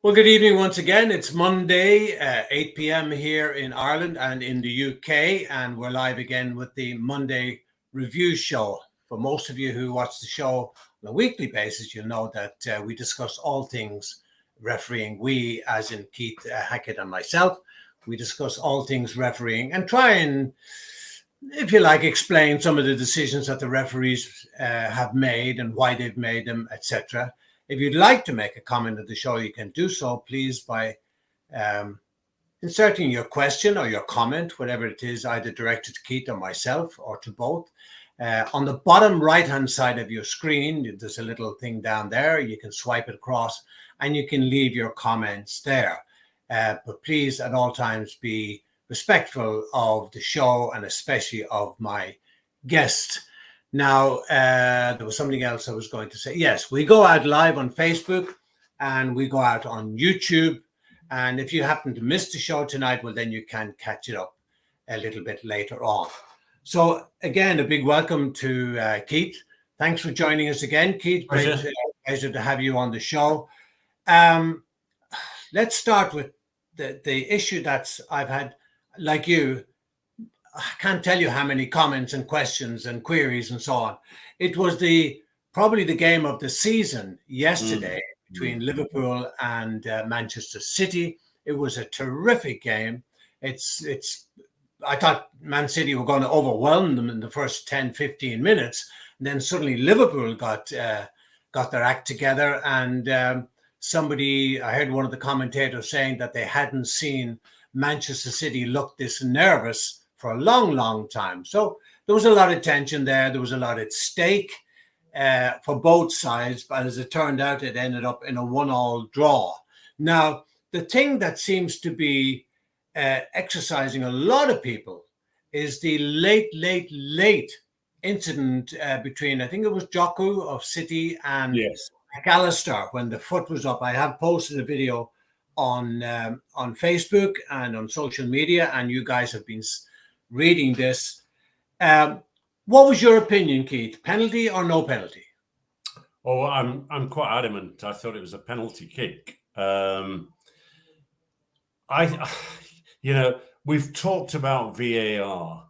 Well, good evening once again. It's Monday, 8 p.m. here in Ireland and in the UK, and we're live again with the Monday Review Show. For most of you who watch the show on a weekly basis, you'll know that we discuss all things refereeing. We, as in Keith Hackett and myself, we discuss all things refereeing and try and, if you like, explain some of the decisions that the referees have made and why they've made them, etc. If you'd like to make a comment of the show, you can do so, please, by inserting your question or your comment, whatever it is, either directed to Keith or myself or to both. On the bottom right-hand side of your screen, there's a little thing down there. You can swipe it across and you can leave your comments there. But please, at all times, be respectful of the show and especially of my guest. Now, there was something else I was going to say. Yes, we go out live on Facebook and we go out on YouTube. And if you happen to miss the show tonight, well, then you can catch it up a little bit later on. So, again, a big welcome to Keith. Thanks for joining us again, Keith. Great pleasure to have you on the show. Let's start with the issue that's I've had, like you, I can't tell you how many comments and questions and queries and so on. It was probably the game of the season yesterday between Liverpool and Manchester City. It was a terrific game. I thought Man City were going to overwhelm them in the first 10, 15 minutes. And then suddenly Liverpool got their act together. And I heard one of the commentators saying that they hadn't seen Manchester City look this nervous for a long, long time. So there was a lot of tension there. There was a lot at stake for both sides. But as it turned out, it ended up in a 1-1 draw. Now, the thing that seems to be exercising a lot of people is the late incident between, I think it was Joku of City and McAllister when the foot was up. I have posted a video on Facebook and on social media, and you guys have been reading this. What was your opinion, Keith? Penalty or no penalty? Oh, I'm quite adamant. I thought it was a penalty kick. We've talked about VAR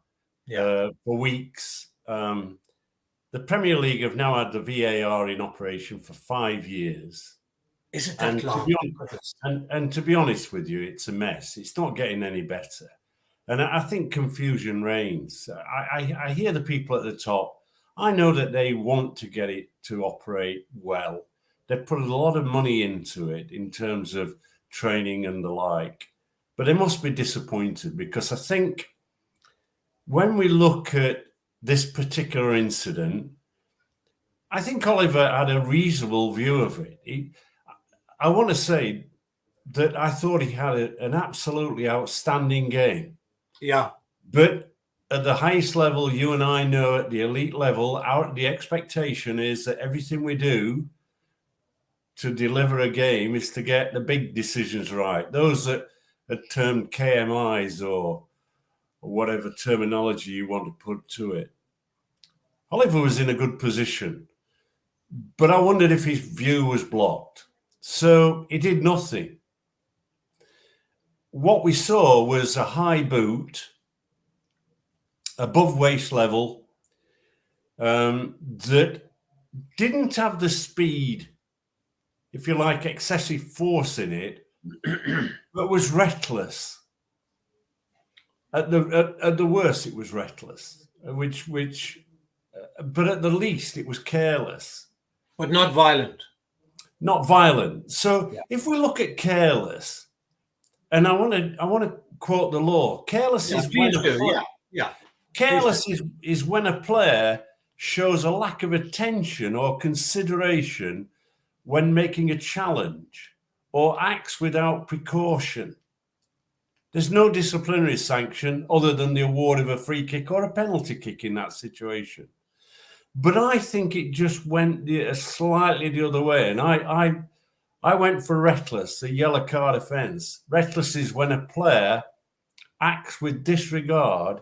for weeks. The Premier League have now had the VAR in operation for 5 years. Is it that long? To be honest with you, it's a mess. It's not getting any better. And I think confusion reigns. I hear the people at the top. I know that they want to get it to operate well. They've put a lot of money into it in terms of training and the like. But they must be disappointed because I think when we look at this particular incident, I think Oliver had a reasonable view of it. I want to say that I thought he had an absolutely outstanding game. Yeah. But at the highest level, you and I know at the elite level, the expectation is that everything we do to deliver a game is to get the big decisions right. Those that are termed KMIs or whatever terminology you want to put to it. Oliver was in a good position, but I wondered if his view was blocked. So he did nothing. What we saw was a high boot above waist level that didn't have the speed, if you like, excessive force in it, but was reckless. At the worst, it was reckless, but at the least, it was careless. But not violent. Not violent. So if we look at careless, and I want to quote the law. Careless is when careless is when a player shows a lack of attention or consideration when making a challenge or acts without precaution. There's no disciplinary sanction other than the award of a free kick or a penalty kick in that situation. But I think it just went slightly the other way. And I went for reckless, a yellow card offence. Reckless is when a player acts with disregard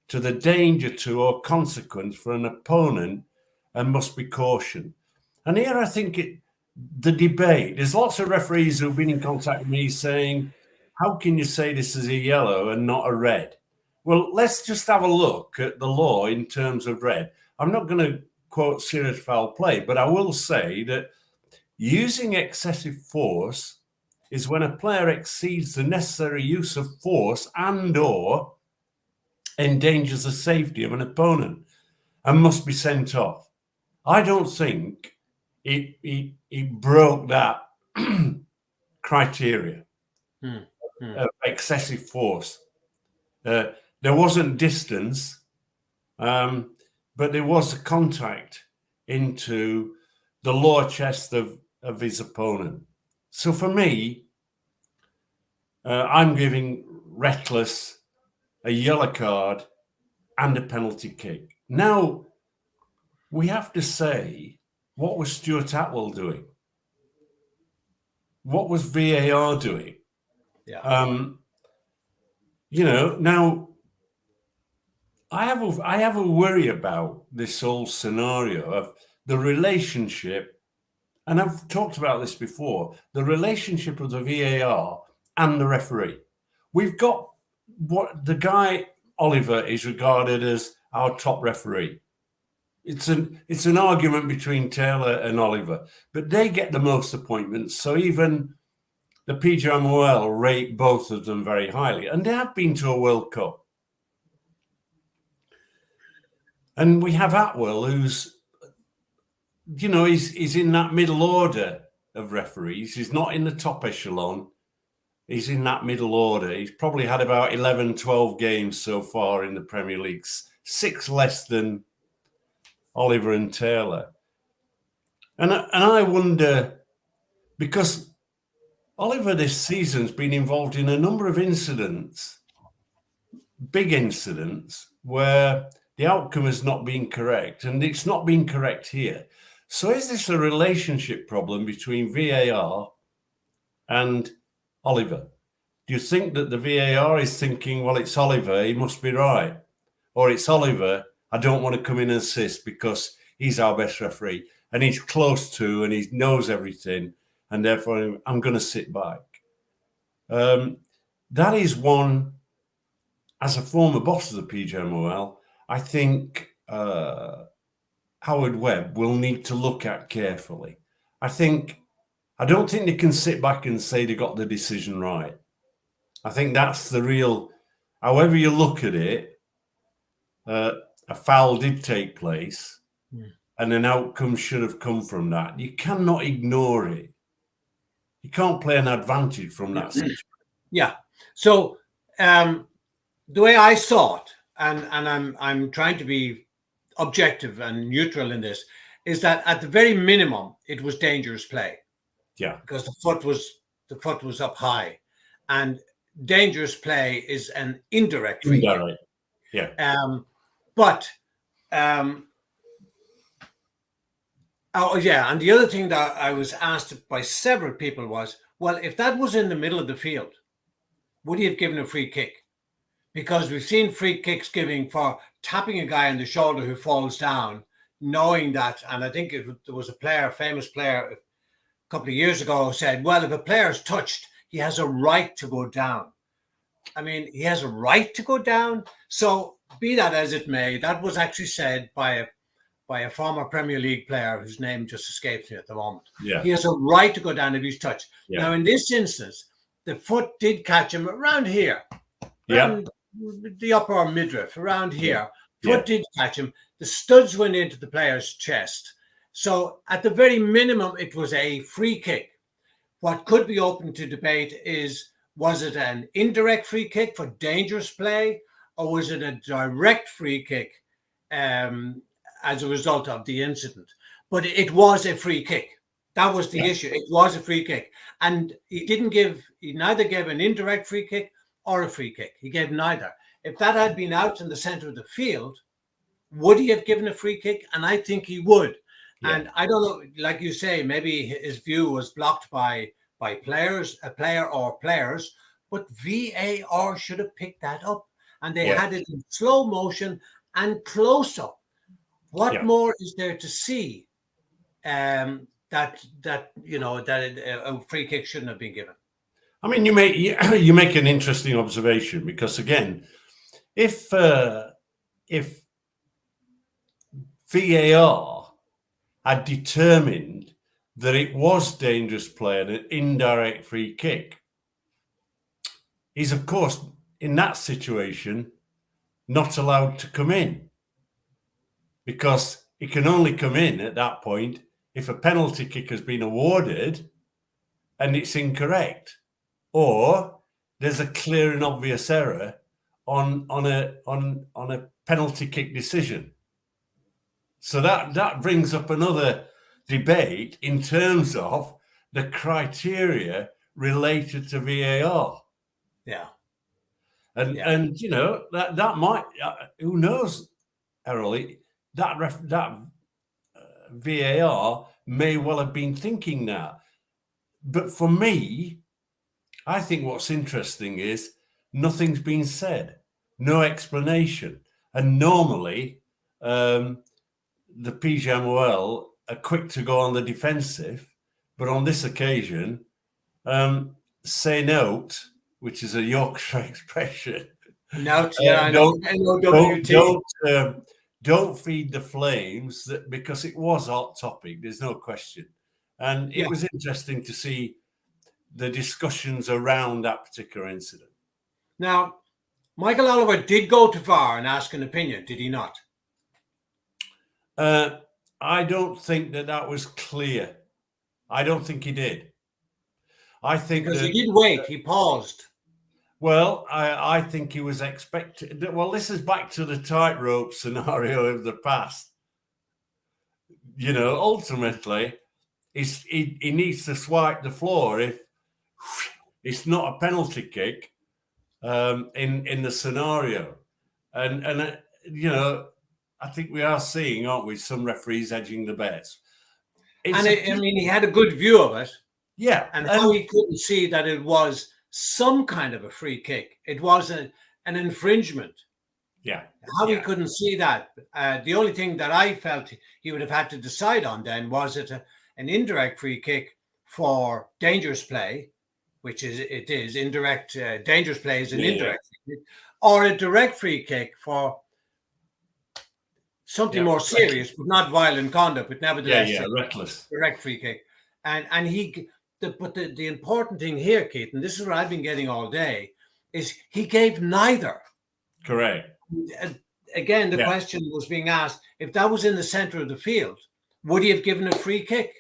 to the danger to or consequence for an opponent and must be cautioned. And here I think the debate. There's lots of referees who've been in contact with me saying, how can you say this is a yellow and not a red? Well, let's just have a look at the law in terms of red. I'm not going to quote serious foul play, but I will say that using excessive force is when a player exceeds the necessary use of force and/or endangers the safety of an opponent and must be sent off. I don't think it broke that criteria of excessive force. There wasn't distance, but there was a contact into the lower chest of his opponent. So for me, I'm giving Reckless a yellow card and a penalty kick. Now, we have to say, what was Stuart Atwell doing? What was VAR doing? Yeah. Now I have a worry about this whole scenario of the relationship, and I've talked about this before, the relationship of the VAR and the referee. We've got what the guy Oliver is regarded as our top referee. It's an argument between Taylor and Oliver, but they get the most appointments. So even the PGMOL rate both of them very highly, and they have been to a World Cup. And we have Atwell, who's, he's in that middle order of referees. He's not in the top echelon. He's in that middle order. He's probably had about 11, 12 games so far in the Premier League, 6 less than Oliver and Taylor. And I wonder, because Oliver this season's been involved in a number of incidents, big incidents, where the outcome has not been correct, and it's not been correct here. So is this a relationship problem between VAR and Oliver? Do you think that the VAR is thinking, well, it's Oliver, he must be right? Or it's Oliver, I don't want to come in and assist because he's our best referee and he's close to and he knows everything, and therefore I'm going to sit back. That is one, as a former boss of the PGMOL, I think Howard Webb will need to look at carefully. I don't think they can sit back and say they got the decision right. I think that's the real, however you look at it, a foul did take place and an outcome should have come from that. You cannot ignore it. You can't play an advantage from that situation. Yeah. So the way I saw it, and I'm trying to be objective and neutral in this, is that at the very minimum it was dangerous play. Yeah. Because the foot was up high, and dangerous play is an indirect free kick. Yeah. Oh yeah, and the other thing that I was asked by several people was, well, if that was in the middle of the field, would he have given a free kick? Because we've seen free kicks giving for tapping a guy on the shoulder who falls down, knowing that, and I think there was a famous player a couple of years ago who said, well, if a player is touched, he has a right to go down. I mean, he has a right to go down. So be that as it may, that was actually said by a former Premier League player whose name just escapes me at the moment. Yeah. He has a right to go down if he's touched. Yeah. Now, in this instance, the foot did catch him around here. Around the upper midriff, around here. Foot did catch him. The studs went into the player's chest. So at the very minimum, it was a free kick. What could be open to debate is, was it an indirect free kick for dangerous play, or was it a direct free kick as a result of the incident? But it was a free kick. That was the issue. It was a free kick. And he neither gave an indirect free kick or a free kick. He gave neither. If that had been out in the center of the field, would he have given a free kick? And I think he would. Yeah. And I don't know, like you say, maybe his view was blocked by a player or players, but VAR should have picked that up. And they had it in slow motion and close up. What more is there to see? that a free kick shouldn't have been given. I mean, you make an interesting observation, because again, if VAR had determined that it was dangerous play and an indirect free kick, he's of course in that situation not allowed to come in, because he can only come in at that point if a penalty kick has been awarded and it's incorrect, or there's a clear and obvious error on a penalty kick decision. So that brings up another debate in terms of the criteria related to VAR. Yeah. And that might, who knows, Errol, that VAR may well have been thinking that. But for me, I think what's interesting is nothing's been said, no explanation. And normally, the PGMOL are quick to go on the defensive, but on this occasion, say note, which is a Yorkshire expression. Note, I know. Don't feed the flames, because it was hot topic. There's no question, and it was interesting to see the discussions around that particular incident. Now, Michael Oliver did go to VAR and ask an opinion, did he not? I don't think that was clear. I don't think he did. I think because he did wait. He paused. Well, I think he was expecting. Well, this is back to the tightrope scenario of the past. Ultimately, he needs to swipe the floor if it's not a penalty kick in the scenario. And I think we are seeing, aren't we, some referees edging the bets. He had a good view of it. Yeah. And how he couldn't see that it was some kind of a free kick. It was an infringement. Yeah. How he couldn't see that. The only thing that I felt he would have had to decide on then, was it an indirect free kick for dangerous play, which it is indirect. Dangerous play is an indirect free kick, or a direct free kick for something more serious, but not violent conduct, but nevertheless, reckless direct free kick. But the important thing here, Keith, and this is what I've been getting all day, is he gave neither. Correct. Again, the question was being asked, if that was in the center of the field, would he have given a free kick?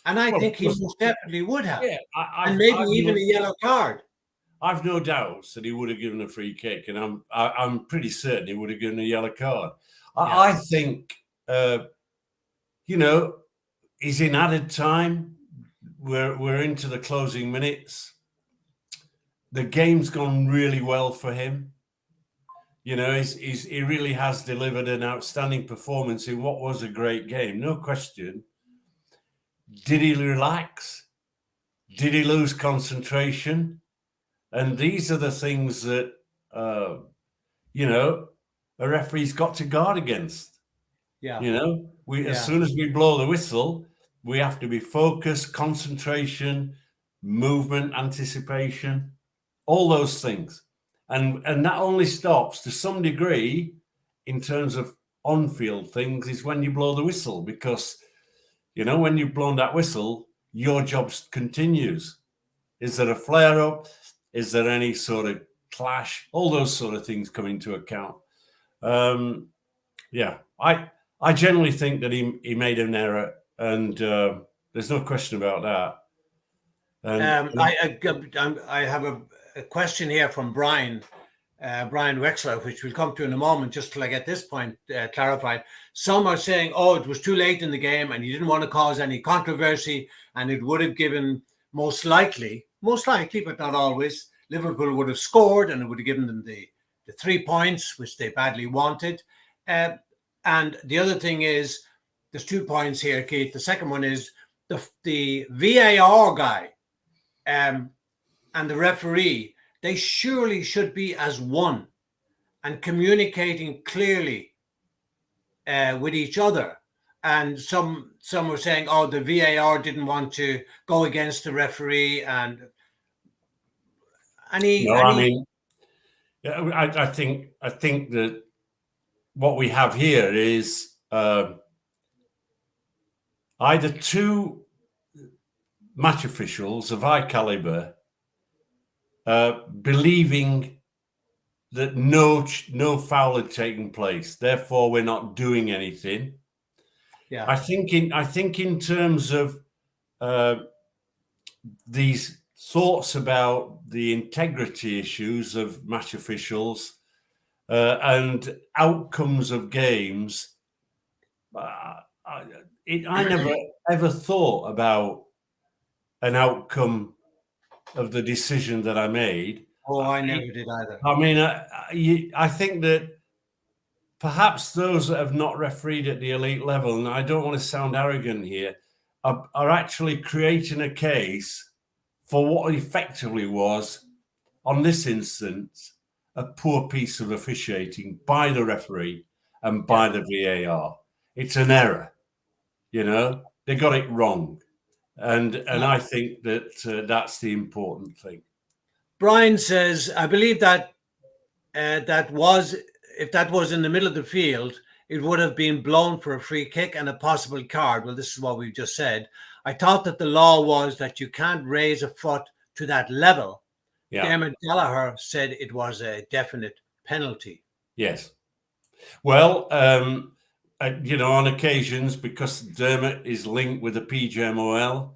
And I think he most definitely would have. Yeah, and maybe even a yellow card. I've no doubts that he would have given a free kick, and I'm pretty certain he would have given a yellow card. I think, he's in added time. We're into the closing minutes. The game's gone really well for him. He really has delivered an outstanding performance in what was a great game, no question. Did he relax? Did he lose concentration? And these are the things that a referee's got to guard against. Yeah. As soon as we blow the whistle, we have to be focused, concentration, movement, anticipation, all those things. And that only stops to some degree in terms of on-field things is when you blow the whistle, because, when you've blown that whistle, your job continues. Is there a flare-up? Is there any sort of clash? All those sort of things come into account. I generally think that he made an error, and there's no question about that. I have a question here from Brian Wexler, which we'll come to in a moment, just till I get this point clarified. Some are saying, it was too late in the game and he didn't want to cause any controversy, and it would have given most likely, but not always, Liverpool would have scored and it would have given them the 3 points, which they badly wanted. And the other thing is, there's 2 points here, Keith. The second one is the VAR guy and the referee, they surely should be as one and communicating clearly with each other. and some were saying, "Oh, the VAR didn't want to go against the referee." And I mean, I think that what we have here is either two match officials of high caliber believing that no foul had taken place, therefore we're not doing anything. Yeah, I think in terms of these thoughts about the integrity issues of match officials and outcomes of games, I never ever thought about an outcome of the decision that I made. Oh, I never did either. I mean, I think that perhaps those that have not refereed at the elite level, and I don't want to sound arrogant here, are actually creating a case for what effectively was, on this instance, a poor piece of officiating by the referee and by the VAR. It's an error, they got it wrong. And I think that that's the important thing. Brian says, I believe that if that was in the middle of the field, it would have been blown for a free kick and a possible card. Well, this is what we've just said. I thought that the law was that you can't raise a foot to that level. Yeah. Dermot Gallagher said it was a definite penalty. Yes. Well, on occasions, because Dermot is linked with the PGMOL,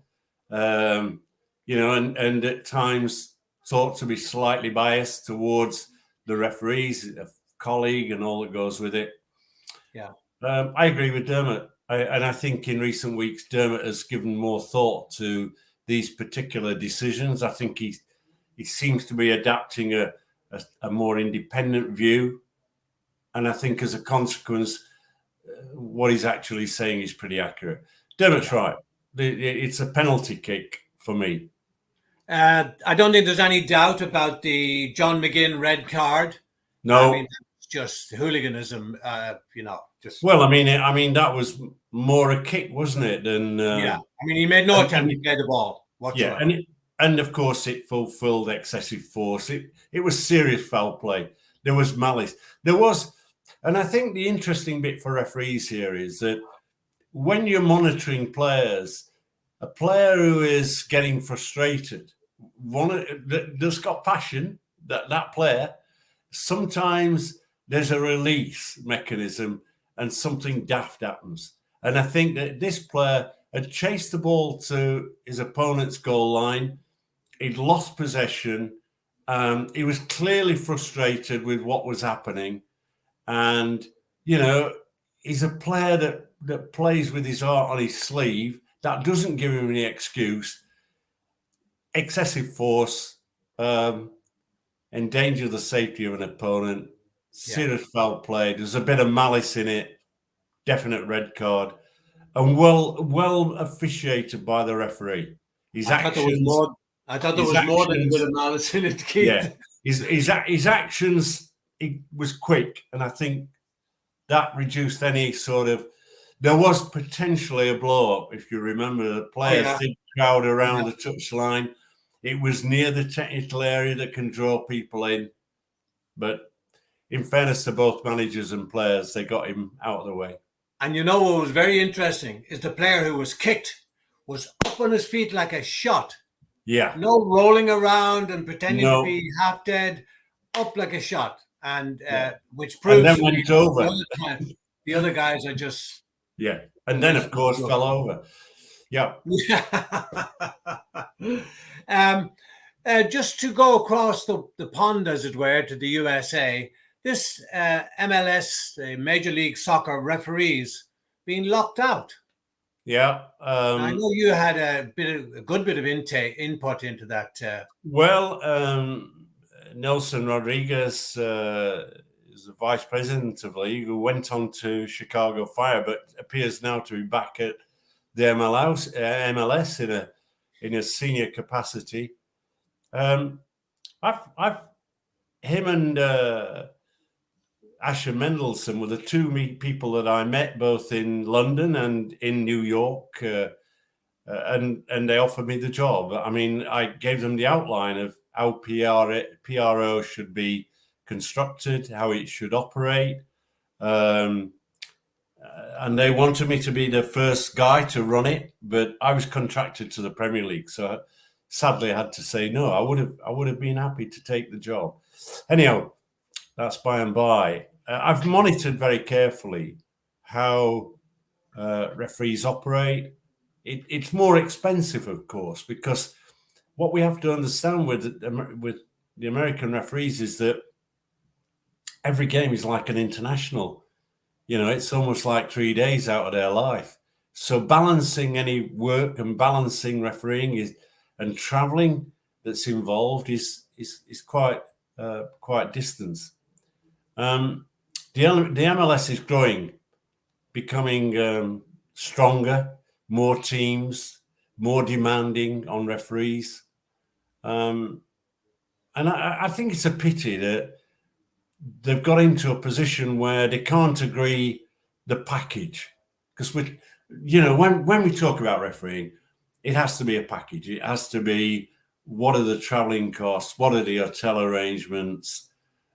and at times thought to be slightly biased towards the referees, a colleague, and all that goes with it. Yeah. I agree with Dermot. And I think in recent weeks, Dermot has given more thought to these particular decisions. I think he seems to be adapting a more independent view. And I think as a consequence, what he's actually saying is pretty accurate. Dermot's right. It's a penalty kick for me. I don't think there's any doubt about the John McGinn red card. No. I mean, it's just hooliganism, Well, I mean, that was more a kick, wasn't it? Than yeah. I mean, he made no attempt to play the ball whatsoever. Yeah, and of course, it fulfilled excessive force. It was serious foul play. There was malice. There was, and I think the interesting bit for referees here is that when you're monitoring players, a player who is getting frustrated, that's got passion, that player, sometimes there's a release mechanism and something daft happens. And I think that this player had chased the ball to his opponent's goal line. He'd lost possession. He was clearly frustrated with what was happening. And, he's a player that plays with his heart on his sleeve. That doesn't give him any excuse. Excessive force, endanger the safety of an opponent, serious foul play. There's a bit of malice in it, definite red card, and well officiated by the referee. I thought there was more than a bit of malice in it, Keith. Yeah, his actions, he was quick, and I think that reduced any sort of. There was potentially a blow-up, if you remember. The players did crowd around the touchline. It was near the technical area that can draw people in. But in fairness to both managers and players, they got him out of the way. And what was very interesting is the player who was kicked was up on his feet like a shot. Yeah. No rolling around and pretending to be half dead, up like a shot. And which proves... And then went over. The other guys are just... Yeah. And then, of course, fell over. Yeah. Just to go across the pond, as it were, to the USA, this MLS, the Major League Soccer referees, being locked out. Yeah. I know you had a good bit of input into that. Nelson Rodriguez is the vice president of the league who went on to Chicago Fire, but appears now to be back at the MLS in a senior capacity. Asher Mendelsohn were the two people that I met both in London and in New York, and they offered me the job. I mean, I gave them the outline of how PRO should be constructed, how it should operate, and they wanted me to be the first guy to run it, but I was contracted to the Premier League, so sadly I had to say no. I would have been happy to take the job. Anyhow, that's by and by. I've monitored very carefully how referees operate. It's more expensive, of course, because what we have to understand with the American referees is that every game is like an international. You know, it's almost like 3 days out of their life. So balancing any work and balancing refereeing and traveling that's involved is quite distance. The MLS is growing, becoming stronger, more teams, more demanding on referees. And I think it's a pity that they've got into a position where they can't agree the package. Because when we talk about refereeing, it has to be a package. It has to be, what are the traveling costs? What are the hotel arrangements?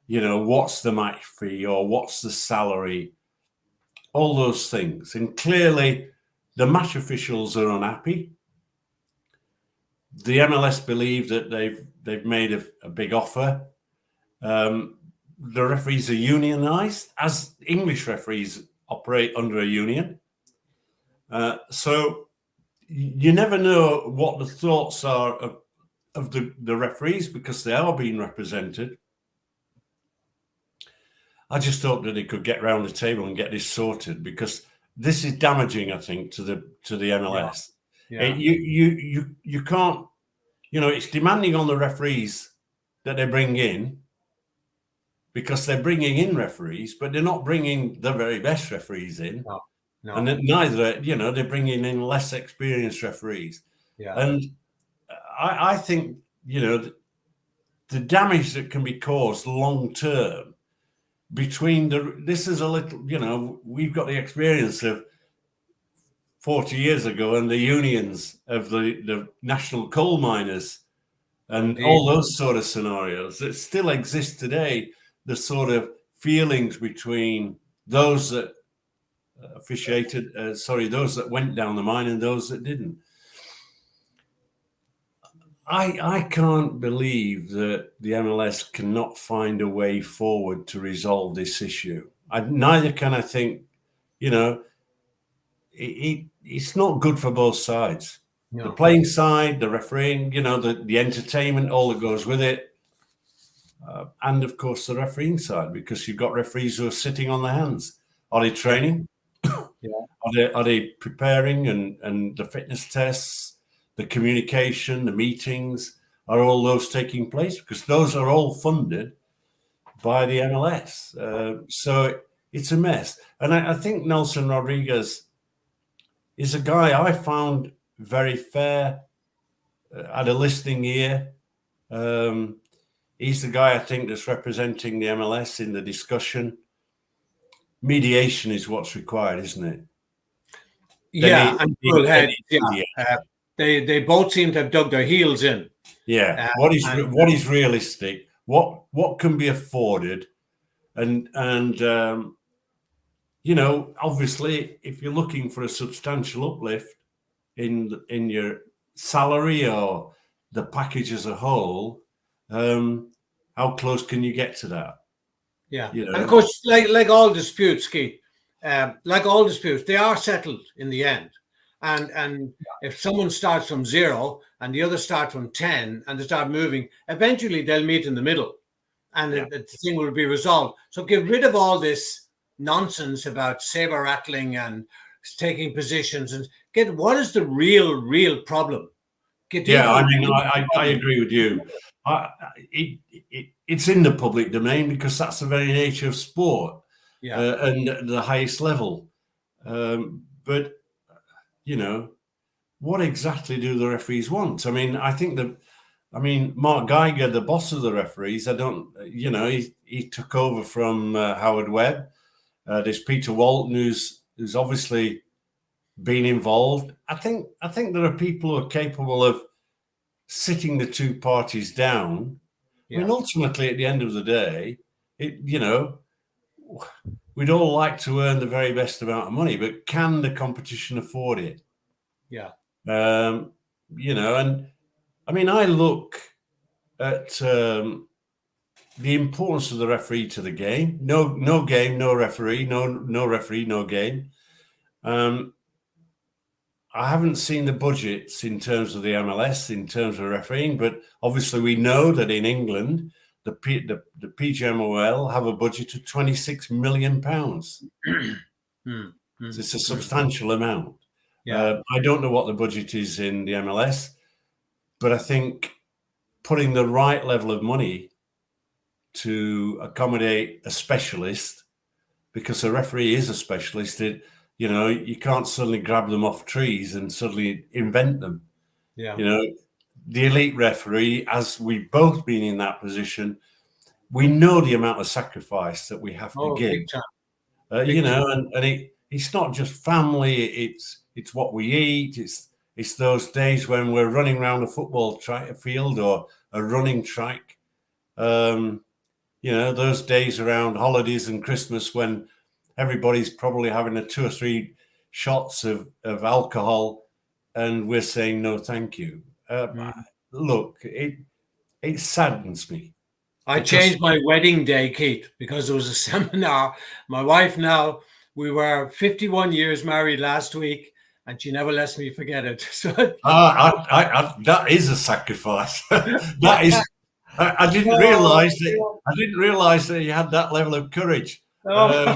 You know, what's the match fee or what's the salary? All those things. And clearly, the match officials are unhappy. The MLS believe that they've made a big offer. The referees are unionized, as English referees operate under a union. So you never know what the thoughts are of the referees, because they are being represented. I just hope that they could get round the table and get this sorted, because this is damaging, I think, to the MLS. Yeah. You can't, it's demanding on the referees that they bring in, because they're bringing in referees, but they're not bringing the very best referees in. No. And neither, they're bringing in less experienced referees. Yeah. And I think, the damage that can be caused long term this is a little, we've got the experience of 40 years ago and the unions of the national coal miners and all those sort of scenarios that still exist today. The sort of feelings between those that officiated, those that went down the mine and those that didn't. I can't believe that the MLS cannot find a way forward to resolve this issue. Neither can I think, it's not good for both sides. No. The playing side, the refereeing, the entertainment, all that goes with it. And of course, the refereeing side, because you've got referees who are sitting on their hands. Are they training? Yeah. Are they preparing and the fitness tests? The communication, the meetings, are all those taking place? Because those are all funded by the MLS. So it's a mess. And I think Nelson Rodriguez is a guy I found very fair, had a listening ear. He's the guy, I think, that's representing the MLS in the discussion. Mediation is what's required, isn't it? And cool head. Yeah. They both seem to have dug their heels in. Yeah. What is realistic? What can be afforded? And obviously, if you're looking for a substantial uplift in your salary or the package as a whole, how close can you get to that? Yeah. And of course, like all disputes, Keith, they are settled in the end. And if someone starts from 0 and the other start from 10 and they start moving, eventually they'll meet in the middle and the thing will be resolved. So get rid of all this nonsense about saber rattling and taking positions and get what is the real problem. I agree with you. It's in the public domain because that's the very nature of sport and the highest level. But what exactly do the referees want? I mean, I think I mean, Mark Geiger, the boss of the referees, he took over from Howard Webb. There's Peter Walton, who's obviously been involved. I think there are people who are capable of sitting the two parties down. Yeah. I mean, ultimately, at the end of the day, we'd all like to earn the very best amount of money, but can the competition afford it? Yeah. And I mean, I look at the importance of the referee to the game. No game, no referee. No referee, no game. I haven't seen the budgets in terms of the MLS, in terms of refereeing, but obviously we know that in England, the PGMOL have a budget of £26 million. So it's a substantial amount. Yeah. I don't know what the budget is in the MLS, but I think putting the right level of money to accommodate a specialist, because a referee is a specialist, you can't suddenly grab them off trees and suddenly invent them. Yeah. The elite referee, as we've both been in that position, we know the amount of sacrifice that we have to give. Big time. And it's not just family, it's what we eat, it's those days when we're running around a football field or a running track. Those days around holidays and Christmas when everybody's probably having 2 or 3 shots of alcohol, and we're saying no, thank you. Look, it saddens me. I changed my wedding day, Keith, because there was a seminar. My wife now, we were 51 years married last week, and she never lets me forget it. So that is a sacrifice. That is. I didn't realize that. I didn't realize that you had that level of courage. The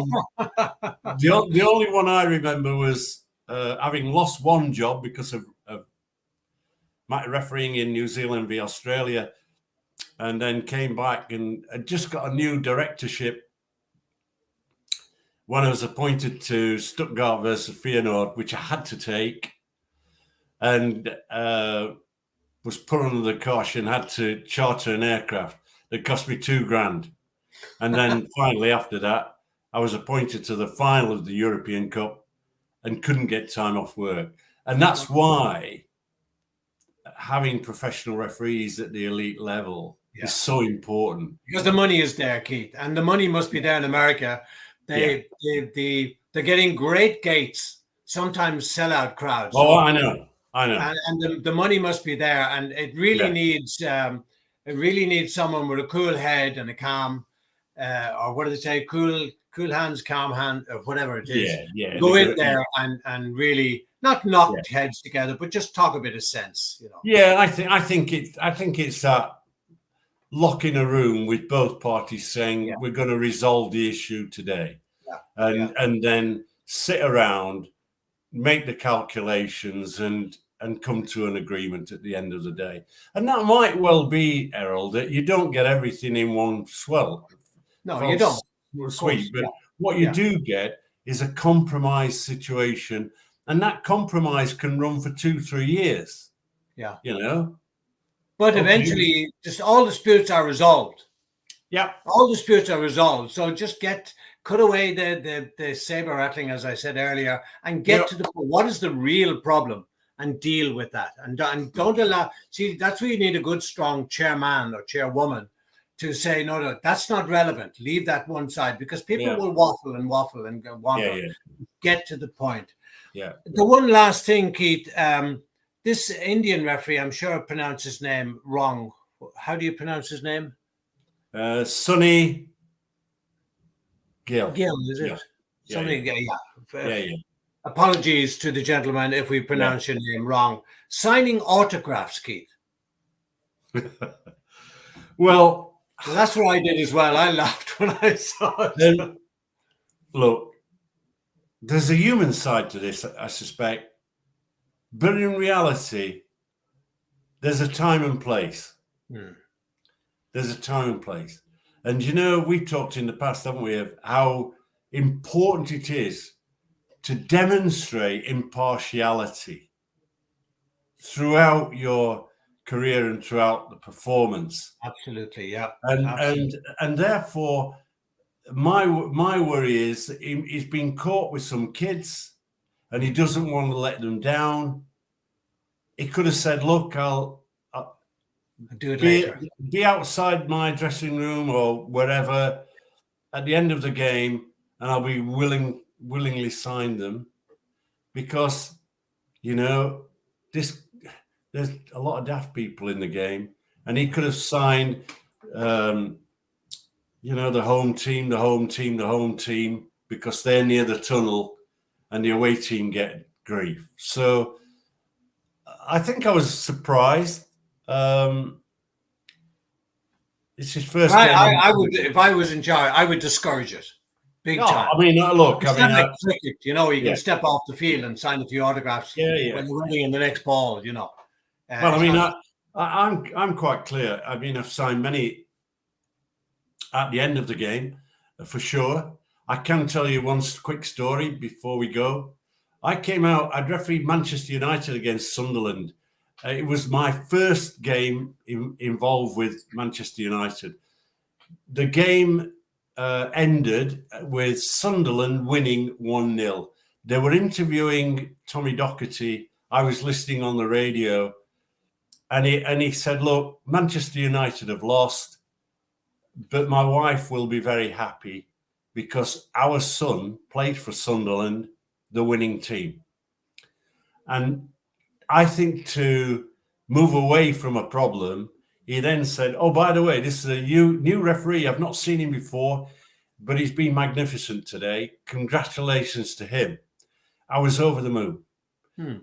only one I remember was having lost one job because of refereeing in New Zealand v Australia, and then came back and just got a new directorship when I was appointed to Stuttgart versus Feyenoord, which I had to take, and was put under the cosh and had to charter an aircraft that cost me $2,000. And then finally, after that, I was appointed to the final of the European Cup and couldn't get time off work. And that's why having professional referees at the elite level is so important. Because the money is there, Keith, and the money must be there in America. They're getting great gates, sometimes sellout crowds. Oh, I know. And the money must be there, and it really needs someone with a cool head and a calm, or what do they say, cool hands, calm hand, or whatever it is. Yeah. Go in there and really not knock heads together, but just talk a bit of sense. Yeah, I think it's that lock in a room with both parties saying we're going to resolve the issue today, and then sit around, make the calculations, and come to an agreement at the end of the day. And that might well be, Errol, that you don't get everything in one swell. No, you don't. Sweet, but what you do get is a compromise situation, and that compromise can run for 2-3 years. Yeah. But eventually, just all disputes are resolved. Yeah. All disputes are resolved. So just cut away the saber rattling, as I said earlier, and get to what is the real problem and deal with that. And don't allow. See, that's where you need a good, strong chairman or chairwoman to say, no, that's not relevant. Leave that one side, because people will waffle and wander. Get to the point. Yeah. The one last thing, Keith. This Indian referee, I'm sure I pronounced his name wrong. How do you pronounce his name? Sunny Gill. Gill, is it? Sunny Gill, yeah. Apologies to the gentleman if we pronounce your name wrong. Signing autographs, Keith. Well, that's what I did as well. I laughed when I saw it. Look, there's a human side to this, I suspect. But in reality, there's a time and place. There's a time and place. And we've talked in the past, haven't we, of how important it is to demonstrate impartiality throughout your career and throughout the performance. Absolutely, yeah. And therefore, my worry is that he's been caught with some kids, and he doesn't want to let them down. He could have said, "Look, I'll do it later. Be outside my dressing room or wherever at the end of the game, and I'll be willingly sign them," because there's a lot of daft people in the game, and he could have signed, the home team, because they're near the tunnel, and the away team get grief. So I think I was surprised. It's his first game. I would, if I was in charge, I would discourage it. Big time. I mean, look, it's like cricket, you can step off the field and sign a few autographs when you're running in the next ball, Well, I mean, I'm quite clear. I mean, I've signed many at the end of the game, for sure. I can tell you one quick story before we go. I came out, I'd refereed Manchester United against Sunderland. It was my first game involved with Manchester United. The game ended with Sunderland winning 1-0. They were interviewing Tommy Docherty. I was listening on the radio, and he said, "Look, Manchester United have lost, but my wife will be very happy because our son played for Sunderland, the winning team." And I think to move away from a problem, he then said, "Oh, by the way, this is a new referee. I've not seen him before, but he's been magnificent today. Congratulations to him." I was over the moon.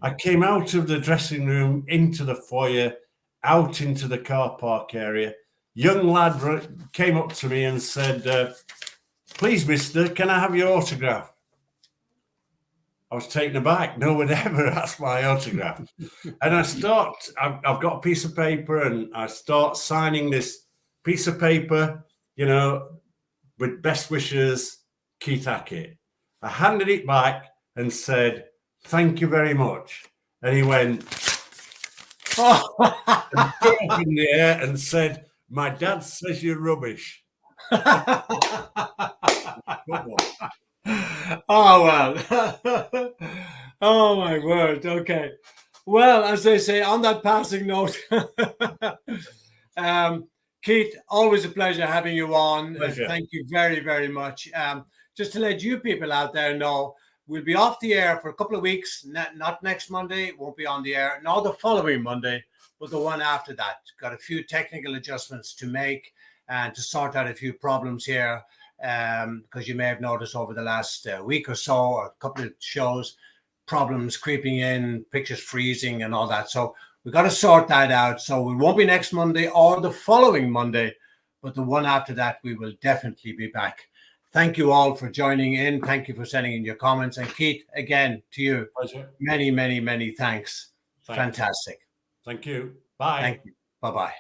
I came out of the dressing room, into the foyer, out into the car park area. Young lad came up to me and said, "Please, mister, can I have your autograph?" I was taken aback. No one ever asked my autograph. And I've got a piece of paper, and I start signing this piece of paper, with best wishes, Keith Hackett. I handed it back and said, "Thank you very much." And he went and threw up in the air and said, "My dad says you're rubbish." Oh, well. Oh, my word. Okay. Well, as they say, on that passing note, Keith, always a pleasure having you on. Thank you very, very much. Just to let you people out there know, we'll be off the air for a couple of weeks. Not next Monday, won't be on the air. Not the following Monday, but the one after that. Got a few technical adjustments to make and to sort out a few problems here. Because you may have noticed over the last week or so, or a couple of shows, problems creeping in, pictures freezing and all that. So we've got to sort that out. So we won't be next Monday or the following Monday, but the one after that, we will definitely be back. Thank you all for joining in. Thank you for sending in your comments. And Keith, again, to you, pleasure. Many, many, many thanks. Fantastic. Thank you. Bye. Thank you. Bye-bye.